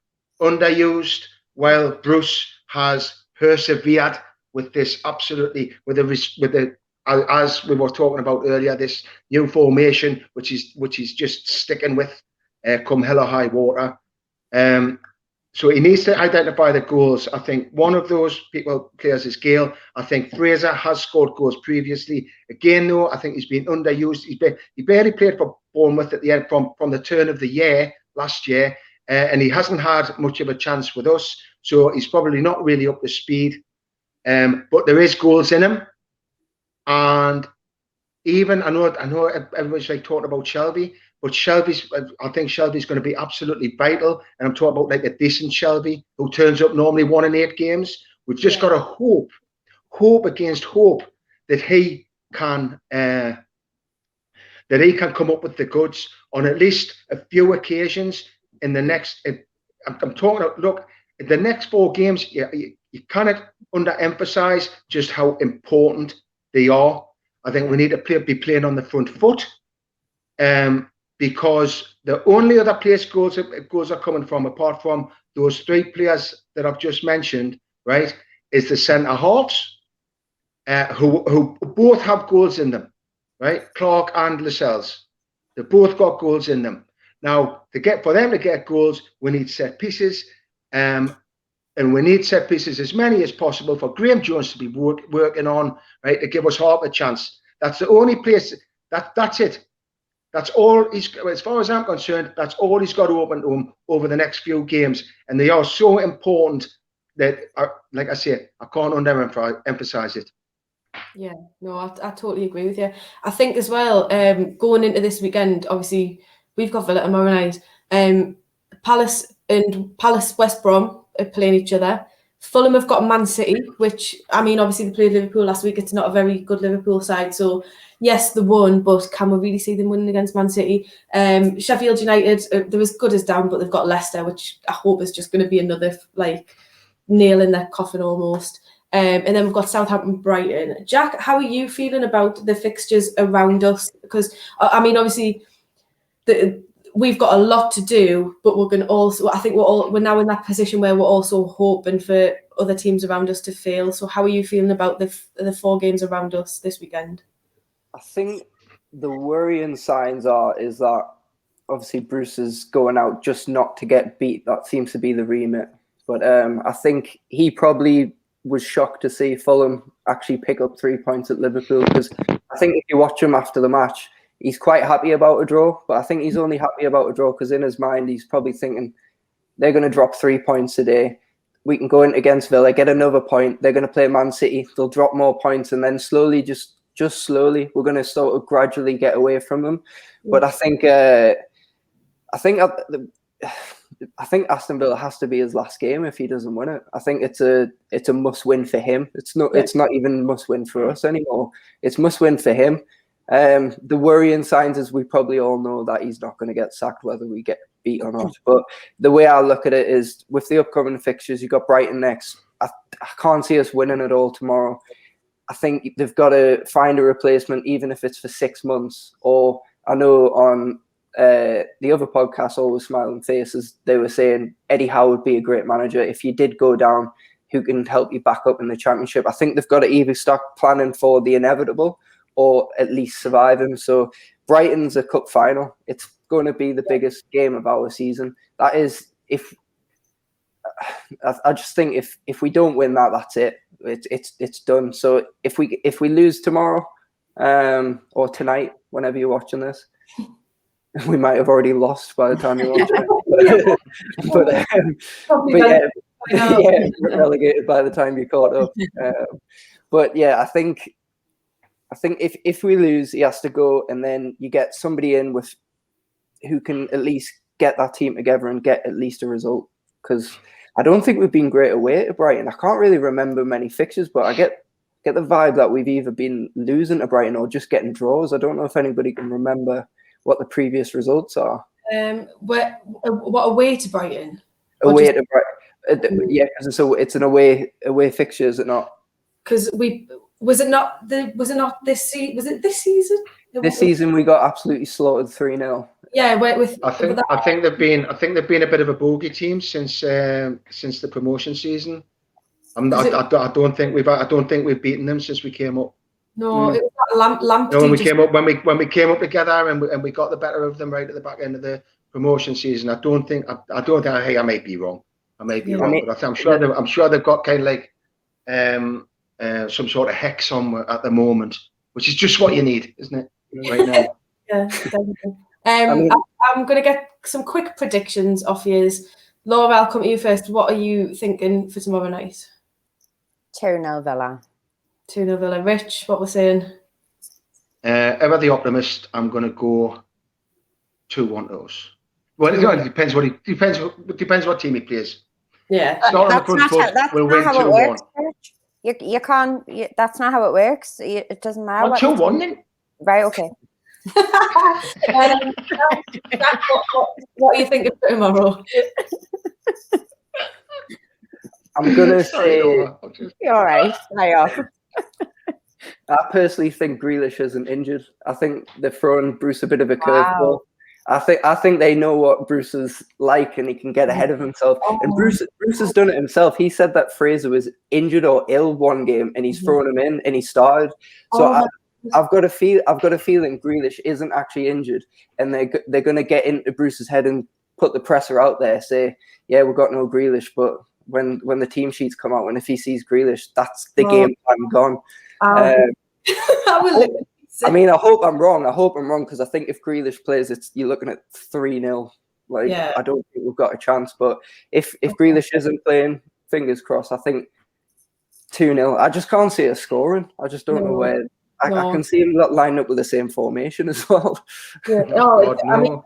underused, while Bruce has persevered with this as we were talking about earlier, this new formation, which is just sticking with come hell or high water. So he needs to identify the goals. I think one of those players is Gale. I think Fraser has scored goals previously. Again, though, I think he's been underused. He barely played for Bournemouth at the end from the turn of the year last year, and he hasn't had much of a chance with us. So he's probably not really up to speed. But there is goals in him. And even I know everyone's like talking about Shelby, but I think Shelby's going to be absolutely vital. And I'm talking about like a decent Shelby who turns up normally 1 in 8 games. We've just got to hope against hope that he can come up with the goods on at least a few occasions in the next. I'm talking about, look, the next 4 games, you cannot underemphasize just how important they are. I think we need to be playing on the front foot, because the only other place goals are coming from, apart from those 3 players that I've just mentioned, right, is the centre halves, who both have goals in them, right? Clark and Lascelles, they both got goals in them. Now, for them to get goals, we need set pieces, and we need set pieces as many as possible for Graham Jones to be working on, right, to give us half a chance. That's the only place. That's it. That's all as far as I'm concerned, that's all he's got to open to him over the next few games, and they are so important that, like I say, I can't underemphasize it. Yeah, no, I totally agree with you. I think as well, going into this weekend, obviously we've got Villa tomorrow night. Palace and West Brom are playing each other. Fulham have got Man City, which, I mean, obviously they played Liverpool last week. It's not a very good Liverpool side. So, yes, they won, but can we really see them winning against Man City? Sheffield United, they're as good as down, but they've got Leicester, which I hope is just going to be another, like, nail in their coffin almost. And then we've got Southampton, Brighton. Jack, how are you feeling about the fixtures around us? Because, I mean, obviously, we've got a lot to do, but we're going to also, I think we're now in that position where we're also hoping for other teams around us to fail. So how are you feeling about the 4 games around us this weekend? I think the worrying signs is that obviously Bruce is going out just not to get beat. That seems to be the remit. But I think he probably was shocked to see Fulham actually pick up 3 points at Liverpool, because I think if you watch him after the match, he's quite happy about a draw, but I think he's only happy about a draw because in his mind he's probably thinking they're going to drop 3 points today. We can go in against Villa, get another point. They're going to play Man City. They'll drop more points, and then slowly, just slowly, we're going to sort of gradually get away from them. But I think Aston Villa has to be his last game if he doesn't win it. I think it's a must win for him. It's not even must win for us anymore. It's must win for him. The worrying signs is we probably all know that he's not going to get sacked whether we get beat or not. But the way I look at it is, with the upcoming fixtures, you've got Brighton next. I can't see us winning it all tomorrow. I think they've got to find a replacement, even if it's for 6 months. Or I know on the other podcast, Always Smiling Faces, they were saying Eddie Howe would be a great manager if you did go down, who can help you back up in the Championship. I think they've got to either start planning for the inevitable or at least surviving. So Brighton's a cup final. It's going to be the biggest game of our season. That is, I just think if we don't win that, that's it. It's done. So if we lose tomorrow, or tonight, whenever you're watching this, we might have already lost by the time you're watching it. but relegated by the time you're caught up. But yeah, I think if we lose, he has to go, and then you get somebody in with who can at least get that team together and get at least a result. Because I don't think we've been great away to Brighton. I can't really remember many fixtures, but I get the vibe that we've either been losing to Brighton or just getting draws. I don't know if anybody can remember what the previous results are. What away to Brighton? Away to Brighton, yeah, because it's an away fixture, is it not? Because was it not this season? Was it this season? This season we got absolutely slaughtered 3-0. Yeah, I think they've been a bit of a bogey team since the promotion season. I don't think we've beaten them since we came up. No, it was that lamp. No, when we came up together and we got the better of them right at the back end of the promotion season. I don't think. Hey, I may be wrong. But I'm sure they've got kind of like some sort of hex somewhere at the moment, which is just what you need, isn't it? Right now. Yeah, definitely. I'm going to get some quick predictions off yours. Laura, I'll come to you first. What are you thinking for tomorrow night? 2-0 Villa. 2-0 Villa. Rich, what we're saying? Ever the optimist, I'm going to go 2-1 to us. Well, it depends what team he plays. Yeah. That's not how it works. You can't. That's not how it works. It doesn't matter. 2-1 then. Right. Okay. What are you thinking for tomorrow? I'm gonna say you're all right. I personally think Grealish isn't injured. I think they're throwing Bruce a bit of a curveball. I think they know what Bruce is like, and he can get ahead of himself. And Bruce has done it himself. He said that Fraser was injured or ill one game, and he's thrown him in, and he started. So I've got a feeling Grealish isn't actually injured, and they're going to get into Bruce's head and put the presser out there. Say, yeah, we've got no Grealish, but when the team sheets come out, and if he sees Grealish, that's the game plan gone. I mean, I hope I'm wrong. Because I think if Grealish plays, you're looking at 3-0. I don't think we've got a chance. But if Grealish isn't playing, fingers crossed. I think 2-0. I just can't see us scoring. I just don't know where. I can see him lined up with the same formation as well. Yeah.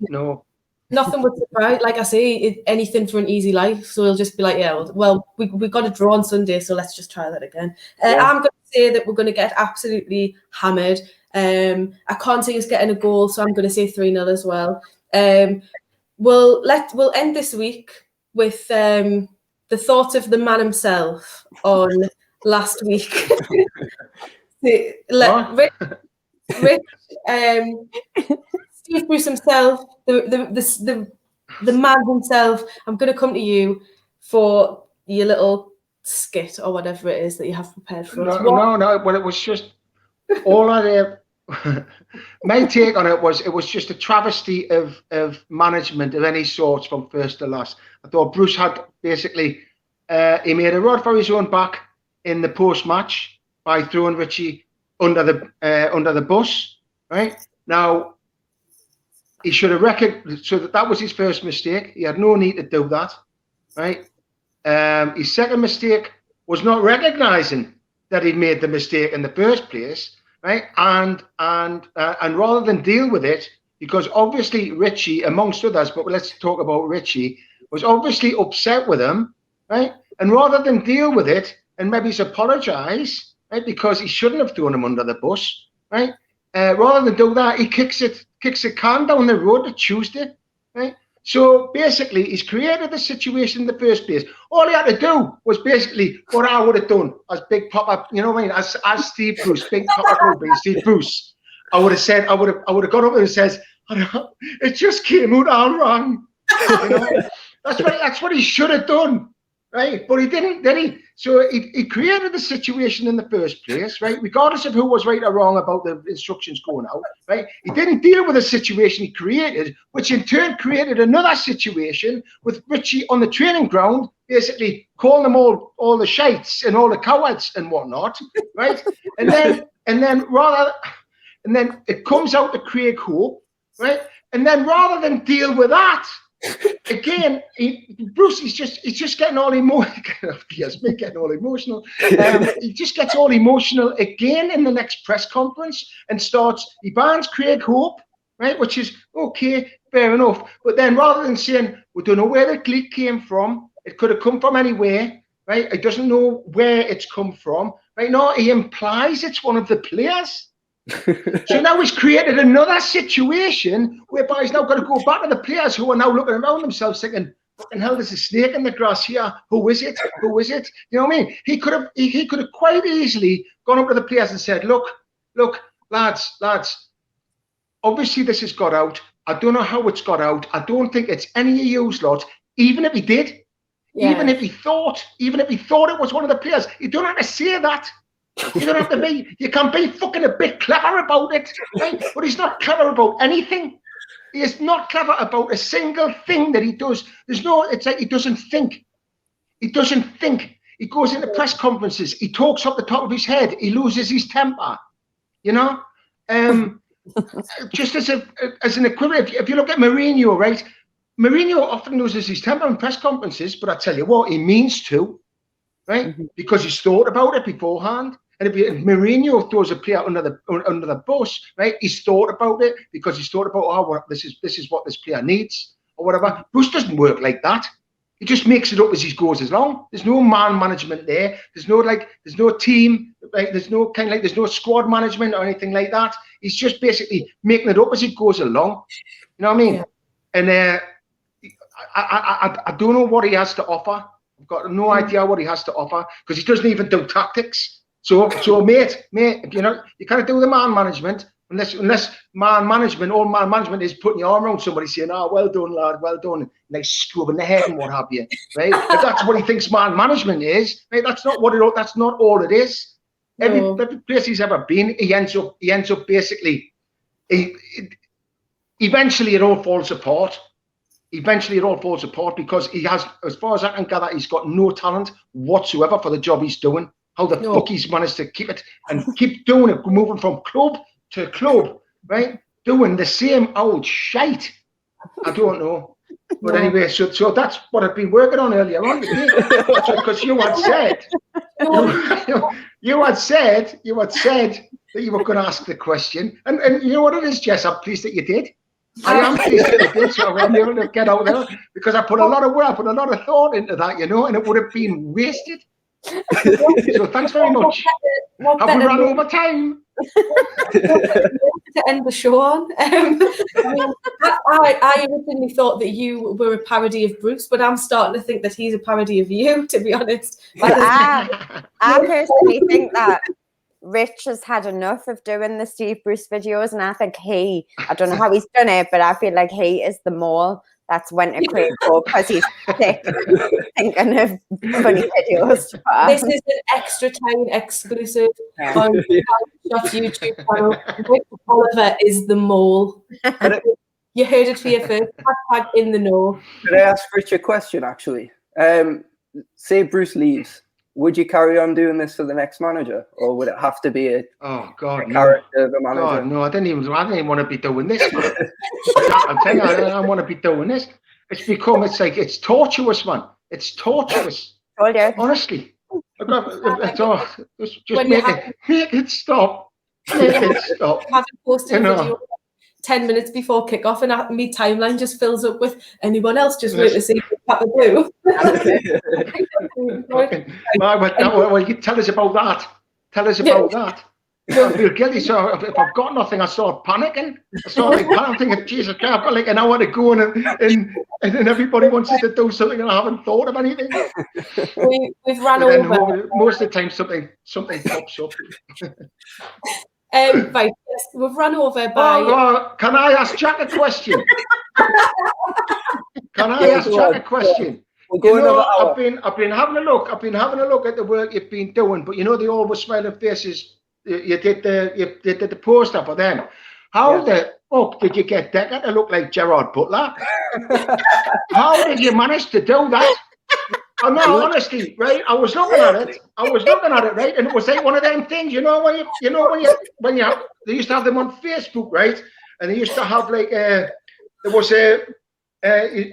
No. Nothing would surprise. Like I say, anything for an easy life. So he'll just be like, yeah, well, we got a draw on Sunday, so let's just try that again. I'm going to say that we're going to get absolutely hammered. I can't see us getting a goal, so I'm going to say 3-0 as well. We'll end this week with the thought of the man himself on last week. Rich, Steve Bruce himself, the man himself. I'm going to come to you for your little skit or whatever it is that you have prepared for us. No. Well, it was just all my take on it was just a travesty of management of any sort from first to last. I thought Bruce had basically he made a rod for his own back in the post match by throwing Richie under the bus. Right now, he should have reckoned. So that was his first mistake. He had no need to do that. Right. His second mistake was not recognising that he'd made the mistake in the first place. Right, and rather than deal with it, because obviously Richie, amongst others, but let's talk about Richie, was obviously upset with him, right? And rather than deal with it and maybe apologise, right, because he shouldn't have thrown him under the bus, right? Rather than do that, he kicks a can down the road to Tuesday, right? So basically, he's created the situation in the first place. All he had to do was basically what I would have done as Big Papa, you know what I mean? As Steve Bruce, Big Papa being Steve Bruce. I would have said, I would have gone up and says, it just came out all wrong. You know? That's what he should have done, right? But he didn't, did he? So he created the situation in the first place, right? Regardless of who was right or wrong about the instructions going out, right? He didn't deal with the situation he created, which in turn created another situation with Richie on the training ground, basically calling them all the shites and all the cowards and whatnot, right? And then it comes out to Craig Hope, right? And then rather than deal with that, again, Bruce, he's just getting all emotional. Yes, me getting all emotional. He just gets all emotional again in the next press conference and he bans Craig Hope, right? Which is okay, fair enough. But then rather than saying we don't know where the leak came from, it could have come from anywhere, right? He doesn't know where it's come from, right? No, he implies it's one of the players. So now he's created another situation whereby he's now got to go back to the players who are now looking around themselves thinking, fucking hell, there's a snake in the grass here. Who is it? Who is it? You know what I mean? He could have quite easily gone up to the players and said, look, lads, obviously this has got out. I don't know how it's got out. I don't think it's any of you lot. Even if he did, even if he thought it was one of the players, you don't have to say that. You don't have to be. You can be fucking a bit clever about it, right? But he's not clever about anything. He is not clever about a single thing that he does. It's like he doesn't think. He doesn't think. He goes into press conferences. He talks off the top of his head. He loses his temper. You know, just as an equivalent. If you look at Mourinho, right? Mourinho often loses his temper in press conferences, but I tell you what, he means to, right? Because he's thought about it beforehand. And if Mourinho throws a player under the bus, right? He's thought about it because he's thought about this is what this player needs or whatever. Bruce doesn't work like that. He just makes it up as he goes along. There's no man management there. There's no team. Like there's no squad management or anything like that. He's just basically making it up as he goes along. You know what I mean? Yeah. And I don't know what he has to offer. I've got no idea what he has to offer because he doesn't even do tactics. So mate, you know, you can't do the man management unless all man management is putting your arm around somebody saying, "Oh, well done, lad, well done," and like scrubbing the head and what have you, right? If that's what he thinks man management is, right? That's not all it is. No. Every place he's ever been, he ends up basically. Eventually, it all falls apart. Because he has, as far as I can gather, he's got no talent whatsoever for the job he's doing. How the fuck he's managed to keep it and keep doing it, moving from club to club, right? Doing the same old shite. I don't know. But anyway, so that's what I've been working on earlier on today. Because you had said that you were going to ask the question, and you know what it is, Jess. I'm pleased that you did. I am pleased that you did. So I was able to get out there because I put a lot of work, I put a lot of thought into that, you know, and it would have been wasted. So thanks very much. Have we run over time? To end the show on. I originally thought that you were a parody of Bruce, but I'm starting to think that he's a parody of you, to be honest. Well, I personally think that Rich has had enough of doing the Steve Bruce videos, and I think I don't know how he's done it, but I feel like he is the mole that's went to Craig because he's sick thinking of funny videos. This is an ExtraTyne exclusive on Shot's YouTube channel. Rick Oliver is the mole. You heard it for your first. Hashtag in the know. Could I ask Rich a question, actually? Say Bruce leaves. Would you carry on doing this for the next manager, or would it have to be a character of a manager? God, no, I didn't even want to be doing this. I'm telling you, I don't want to be doing this. It's torturous, man. It's torturous. Honestly. Just make it stop. Make it stop. Having posted a video 10 minutes before kickoff, and my timeline just fills up with anyone else just waiting to see what to do. Well, you tell us about that. Tell us about that. I feel guilty. So if I've got nothing, I start panicking. I'm thinking, Jesus, I can't like an hour to go, and then everybody wants us to do something, and I haven't thought of anything. We've run over. Most of the time, something pops up. Right, yes, we've run over by. Can I ask Jack a question? You know, I've been having a look. I've been having a look at the work you've been doing, but you know the always smiling faces. You did the poster for them. How the fuck did you get Decker to look like Gerard Butler? How did you manage to do that? Oh, no, honestly, right? I was looking at it, right? And it was like one of them things, you know, when they used to have them on Facebook, right? And they used to have like there was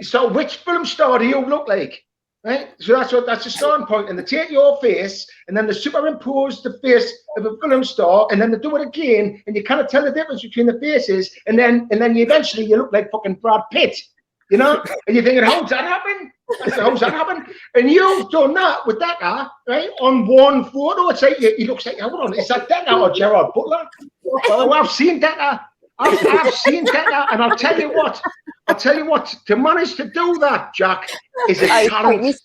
so which film star do you look like, right? So that's the starting point, and they take your face and then they superimpose the face of a film star, and then they do it again, and you kind of tell the difference between the faces, and then eventually you look like fucking Brad Pitt, you know? And you're thinking, how's that happen? How's that happen? And you've done that with that guy, right? On one photo, it's like he looks like, hold on, is that Decker or Gerard Butler? Oh, I've seen Decker. I've seen Decker, and I'll tell you what, to manage to do that, Jack, is a talent.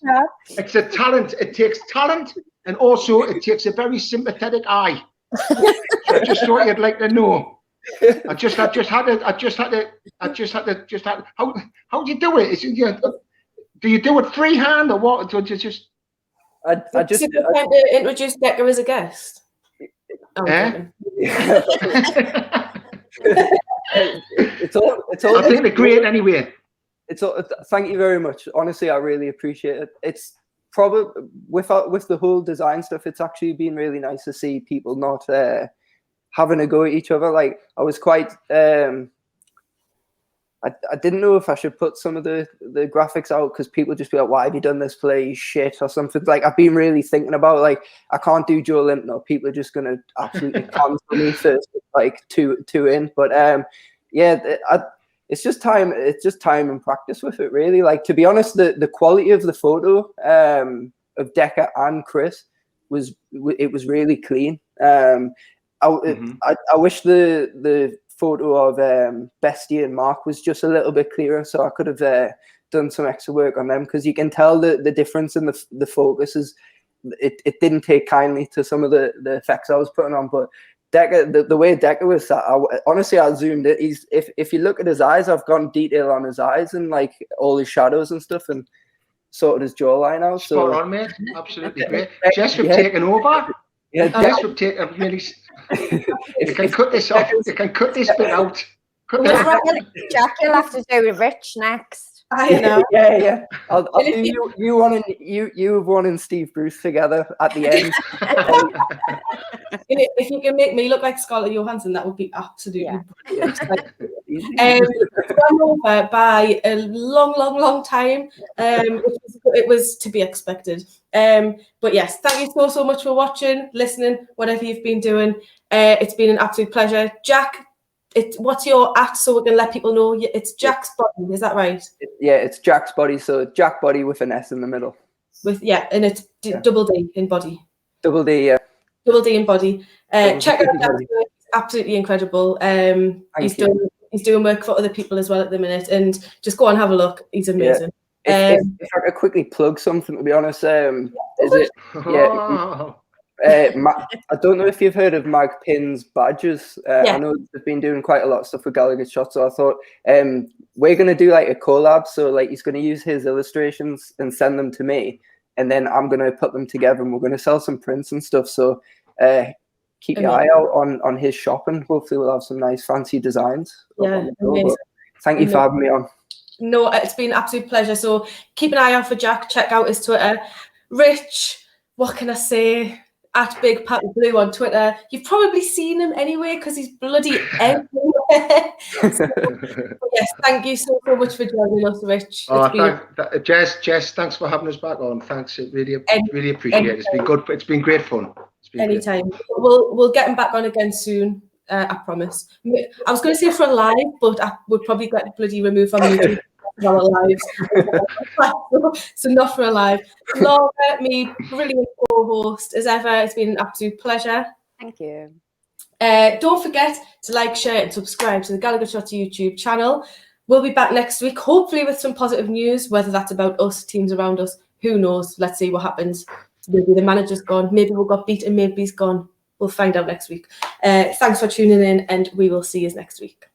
It's a talent. It takes talent, and also it takes a very sympathetic eye. So I just thought you'd like to know. I just had to. How do you do it? Do you do it freehand or what? Do you just? I just trying to introduce Decker as a guest. It's all. I think they're great anyway. Thank you very much. Honestly, I really appreciate it. It's probably with the whole design stuff. It's actually been really nice to see people not having a go at each other. Like I was quite. I didn't know if I should put some of the graphics out because people just be like, "Why have you done this play shit?" or something. Like I've been really thinking about like I can't do Joe Linton. People are just gonna absolutely cancel me for like two in. But it's just time. It's just time and practice with it, really. Like to be honest, the quality of the photo of Decker and Chris was really clean. I wish the photo of Bestie and Mark was just a little bit clearer, so I could have done some extra work on them because you can tell the difference in the focus is it didn't take kindly to some of the effects I was putting on. But Decker, the way Decker was sat, honestly I zoomed it. If you look at his eyes, I've gone detail on his eyes and like all his shadows and stuff, and sorted his jawline out. So spot on, mate. Absolutely great. Jess, we've taken over. Yeah, Jess, we've taken really. You can cut this off. You can cut this bit out. Jack, you'll have to do with Rich next. I know. Yeah. I'll do you one and Steve Bruce together at the end. If you can make me look like Scarlett Johansson, that would be absolutely brilliant. Run over by a long time. It was to be expected. But yes, thank you so much for watching, listening, whatever you've been doing. It's been an absolute pleasure. Jack, what's your @ so we can let people know? It's Jack's Body, is that right? Yeah, it's Jack's Body, so Jack Body with an S in the middle. And it's double D in body. Double D, yeah. Double D in body. Check out Jack's work. It's absolutely incredible. He's doing work for other people as well at the minute, and just go and have a look. He's amazing. If I could quickly plug something, to be honest, I don't know if you've heard of Mag Pin's badges. I know they've been doing quite a lot of stuff with Gallagher Shot, so I thought we're going to do like a collab. So like he's going to use his illustrations and send them to me, and then I'm going to put them together, and we're going to sell some prints and stuff. So keep your eye out on his shop, and hopefully we'll have some nice fancy designs. Yeah, amazing. Thank you for having me on. No, it's been an absolute pleasure. So keep an eye out for Jack. Check out his Twitter. Rich, what can I say? @BigPappyBlue on Twitter. You've probably seen him anyway because he's bloody everywhere. Yes, thank you so much for joining us, Rich. Jess, thanks for having us back on. Thanks, really appreciate it. It's been good. It's been great fun. Anytime. We'll get him back on again soon. I promise. I was going to say for a live, but I would probably get bloody removed from YouTube. Our lives. So not for a live. Laura, me, brilliant co-host as ever. It's been an absolute pleasure. Thank you. Don't forget to like, share, and subscribe to the Gallagher Shot YouTube channel. We'll be back next week, hopefully with some positive news, whether that's about us, teams around us. Who knows? Let's see what happens. Maybe the manager's gone. Maybe we got beat and maybe he's gone. We'll find out next week. Thanks for tuning in, and we will see you next week.